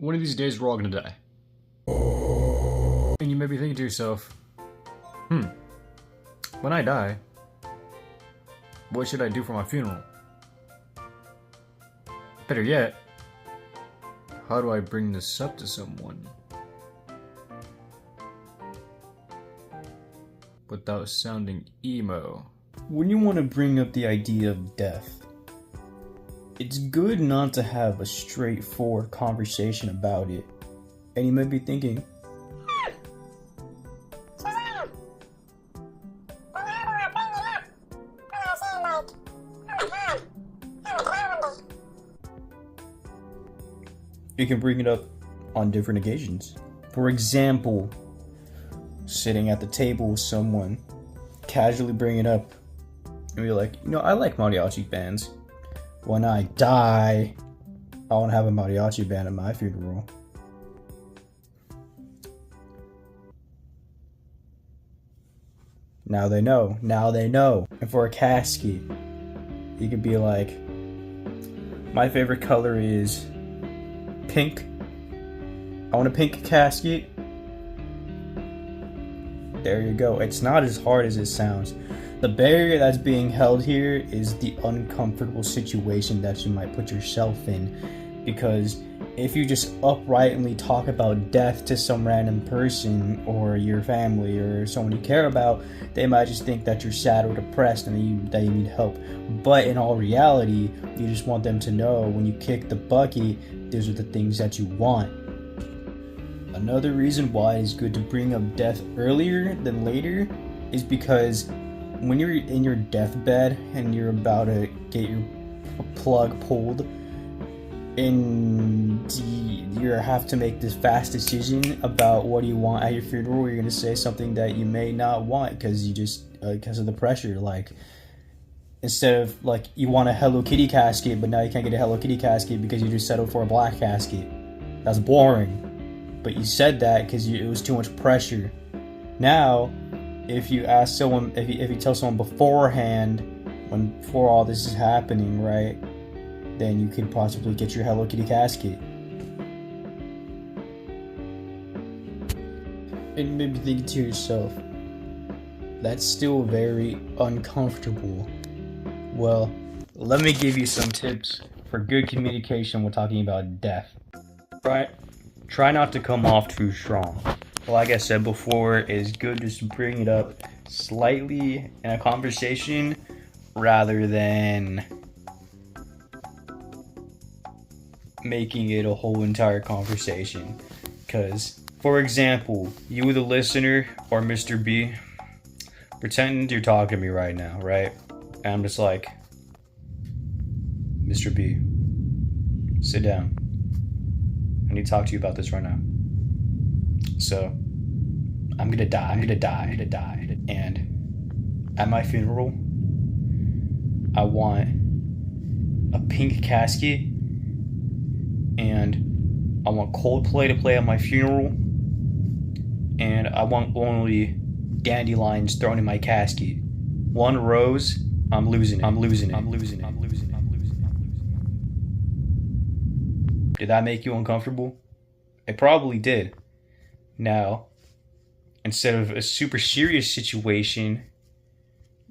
One of these days we're all gonna die. And you may be thinking to yourself, when I die, what should I do for my funeral? Better yet, how do I bring this up to someone without sounding emo? When you want to bring up the idea of death, it's good not to have a straightforward conversation about it. And you might be thinking, you can bring it up on different occasions. For example, sitting at the table with someone, casually bring it up, and be like, I like mariachi bands. When I die, I want to have a mariachi band at my funeral. Now they know. And for a casket, you could be like, my favorite color is pink. I want a pink casket. There you go. It's not as hard as it sounds. The barrier that's being held here is the uncomfortable situation that you might put yourself in. Because if you just uprightly talk about death to some random person or your family or someone you care about, they might just think that you're sad or depressed and that you need help. But in all reality, you just want them to know when you kick the bucket, those are the things that you want. Another reason why it's good to bring up death earlier than later is because when you're in your deathbed and you're about to get your plug pulled, and you have to make this fast decision about what do you want at your funeral, you're going to say something that you may not want because because of the pressure. Like, instead of like you want a Hello Kitty casket, but now you can't get a Hello Kitty casket because you just settled for a black casket. That's boring. But you said that because it was too much pressure. Now, if you ask someone, if you tell someone beforehand, before all this is happening, right, then you could possibly get your Hello Kitty casket. And you may be thinking to yourself, that's still very uncomfortable. Well, let me give you some tips for good communication when talking about death. Try not to come off too strong. Like I said before, it's good just to bring it up slightly in a conversation rather than making it a whole entire conversation. Because, for example, you the listener or Mr. B, pretend you're talking to me right now, right? And I'm just like, Mr. B, sit down. I need to talk to you about this right now. So, I'm gonna die. And at my funeral, I want a pink casket, and I want Coldplay to play at my funeral, and I want only dandelions thrown in my casket. One rose, I'm losing it. Did that make you uncomfortable? It probably did. Now, instead of a super serious situation,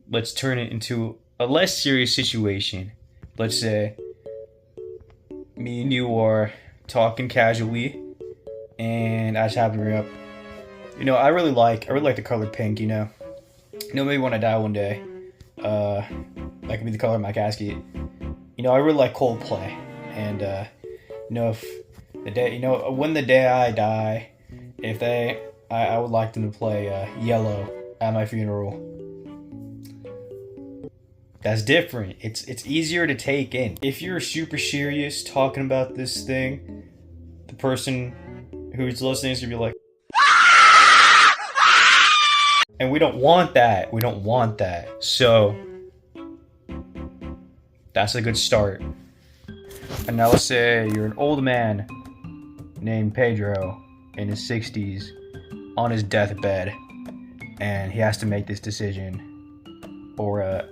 let's turn it into a less serious situation. Let's say me and you are talking casually, and I just happen to bring up, I really like the color pink. Maybe when I die one day, that could be the color of my casket. I really like Coldplay, and if the day, when the day I die, I would like them to play Yellow at my funeral. That's different. It's easier to take in. If you're super serious talking about this thing, the person who's listening is gonna be like, and we don't want that. So that's a good start. And now let's say you're an old man named Pedro in his 60s on his deathbed, and he has to make this decision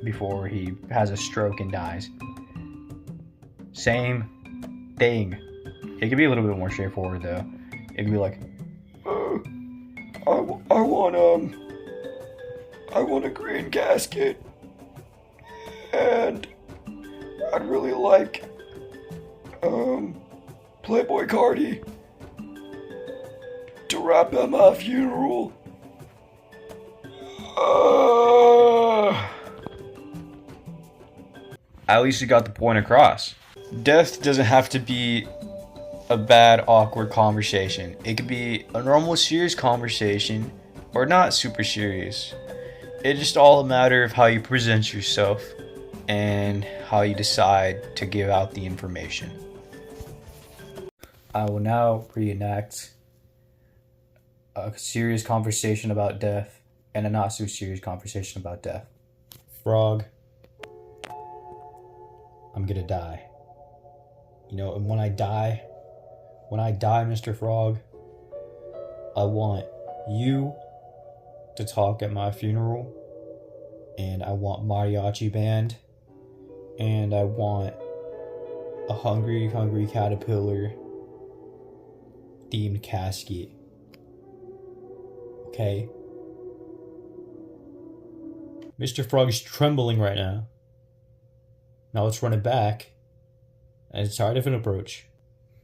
before he has a stroke and dies. Same thing. It could be a little bit more straightforward though. It could be like, I want a green casket, and I'd really like Playboy Cardi to rap at my funeral. At least you got the point across. Death doesn't have to be a bad, awkward conversation. It could be a normal, serious conversation, or not super serious. It's just all a matter of how you present yourself and how you decide to give out the information. I will now reenact a serious conversation about death and a not so serious conversation about death. Frog, I'm gonna die. You know, and when I die, Mr. Frog, I want you to talk at my funeral, and I want mariachi band, and I want a hungry caterpillar themed casket. Okay? Mr. Frog is trembling right now. Now let's run it back. And it's a different approach.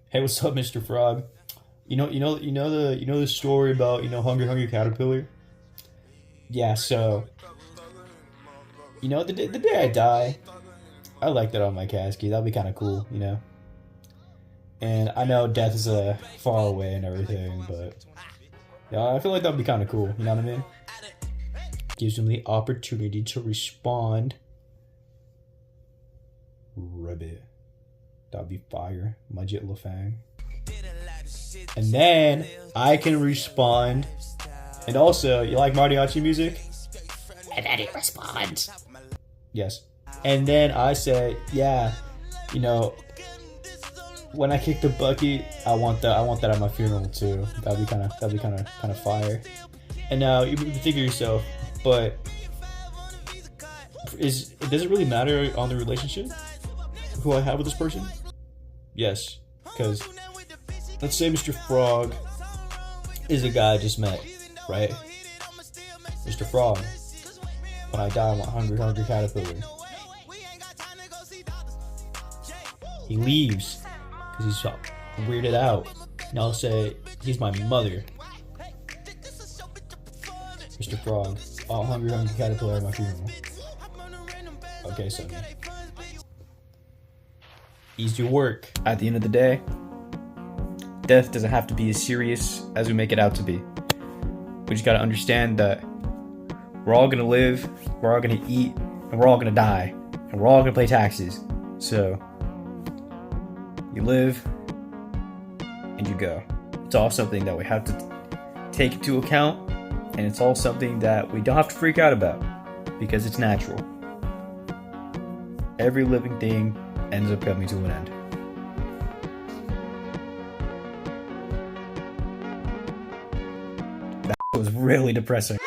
Hey, what's up, Mr. Frog? You know the story about, hungry caterpillar? Yeah, so the day I die, I like that on my casket. That'd be kind of cool, And I know death is far away and everything, but yeah, I feel like that'd be kind of cool. You know what I mean? Gives him the opportunity to respond. Ribbit. That'd be fire. Mudget Lafang. And then I can respond. And also, you like mariachi music? And then he responds. Yes. And then I say, yeah, when I kick the bucket, I want that at my funeral too. That'd be kind of fire. And now you think of yourself, but does it really matter on the relationship who I have with this person? Yes, because let's say Mr. Frog is a guy I just met, right? Mr. Frog, when I die, I want hungry caterpillar. He leaves because he's weirded out. And I'll say he's my mother. Mr. Frog, all hungry caterpillar at my funeral. Okay, so easy work. At the end of the day, death doesn't have to be as serious as we make it out to be. We just gotta understand that we're all gonna live, we're all gonna eat, and we're all gonna die, and we're all gonna pay taxes. So, you live, and you go. It's all something that we have to take into account, and it's all something that we don't have to freak out about, because it's natural. Every living thing ends up coming to an end. That was really depressing.